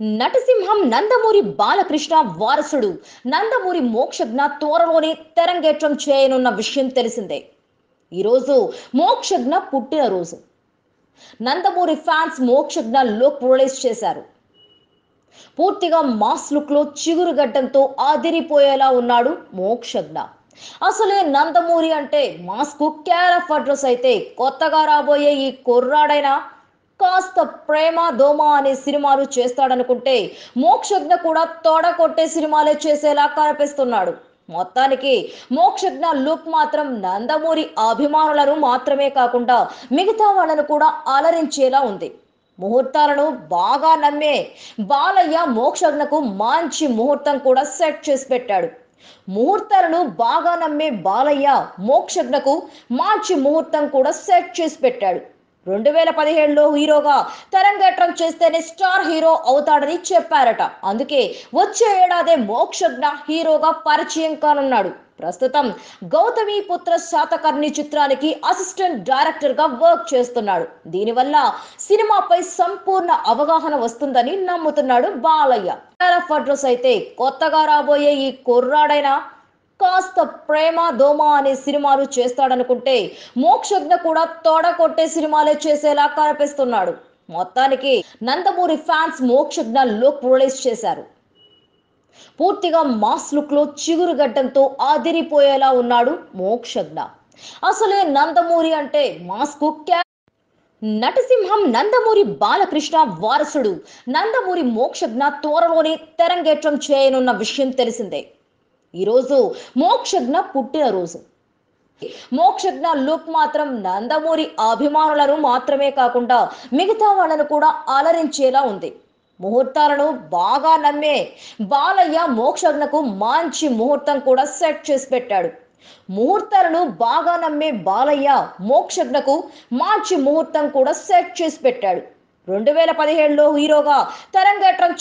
నటసింహం నందమూరి బాలకృష్ణ వారసుడు నందమూరి మోక్షజ్ఞ త్వరలోనే తెరంగేట్రం చేయనున్న విషయం తెలిసిందే. ఈరోజు మోక్షజ్ఞ పుట్టినరోజు. Nandamuri fans Mokshagna look release చేశారు. పూర్తిగా మాస్ లుక్ లో చిగురుగడ్డంతో ఆదిరిపోయేలా ఉన్నాడు మోక్షజ్ఞ. అసలే నందమూరి అంటే మాస్ కు కేర్ ఆఫ్ అడ్రస్ అయితే, కొత్తగా రాబోయే ఈ కుర్రాడైనా కాస్త ప్రేమ దోమ అనే సినిమాలు చేస్తాడనుకుంటే మోక్షజ్ఞ కూడా తొడ కొట్టే సినిమాలే చేసేలా కనిపిస్తున్నాడు. మొత్తానికి మోక్షజ్ఞ లుక్ మాత్రం నందమూరి అభిమానులను మాత్రమే కాకుండా మిగతా వాళ్ళను కూడా అలరించేలా ఉంది. ముహూర్తాలను బాగా నమ్మే బాలయ్య మోక్షజ్ఞకు మంచి ముహూర్తం కూడా సెట్ చేసి పెట్టాడు. ముహూర్తాలను బాగా నమ్మే బాలయ్య మోక్షజ్ఞకు మంచి ముహూర్తం కూడా సెట్ చేసి పెట్టాడు. 2017లో హీరోగా తెరంగేట్రం చేస్తేనే స్టార్ హీరో అవుతాడని చెప్పారట. అందుకే వచ్చే ఏడాదే మోక్షజ్ఞ హీరోగా పరిచయం కానున్నాడు. ప్రస్తుతం గౌతమి పుత్ర శాతకర్ణి చిత్రానికి అసిస్టెంట్ డైరెక్టర్ గా వర్క్ చేస్తున్నాడు. దీనివల్ల సినిమాపై సంపూర్ణ అవగాహన వస్తుందని నమ్ముతున్నాడు బాలయ్య. కేర్ ఆఫ్ అడ్రస్ అయితే, కొత్తగా రాబోయే ఈ కుర్రాడైనా కాస్త ప్రేమ దోమ అనే సినిమాలు చేస్తాడనుకుంటే మోక్షజ్ఞ కూడా తొడ కొట్టే సినిమాలే చేసేలా కనిపిస్తున్నాడు. మొత్తానికి Nandamuri fans Mokshagna look release చేశారు. పూర్తిగా మాస్ లుక్ లో చిగురుగడ్డంతో ఆదిరిపోయేలా ఉన్నాడు మోక్షజ్ఞ. అసలే నందమూరి అంటే మాస్ కు నటసింహం నందమూరి బాలకృష్ణ వారసుడు నందమూరి మోక్షజ్ఞ త్వరలోనే తెరంగేట్రం చేయనున్న విషయం తెలిసిందే. ఈరోజు మోక్షజ్ఞ పుట్టినరోజు. మోక్షజ్ఞ లుక్ మాత్రం నందమూరి అభిమానులను మాత్రమే కాకుండా మిగతా వాళ్ళను కూడా అలరించేలా ఉంది. ముహూర్తాలను బాగా నమ్మే బాలయ్య మోక్షజ్ఞకు మంచి ముహూర్తం కూడా సెట్ చేసి పెట్టాడు. ముహూర్తాలను బాగా నమ్మే బాలయ్య మోక్షజ్ఞకు మంచి ముహూర్తం కూడా సెట్ చేసి పెట్టాడు. 2017లో హీరోగా తెరంగేట్రం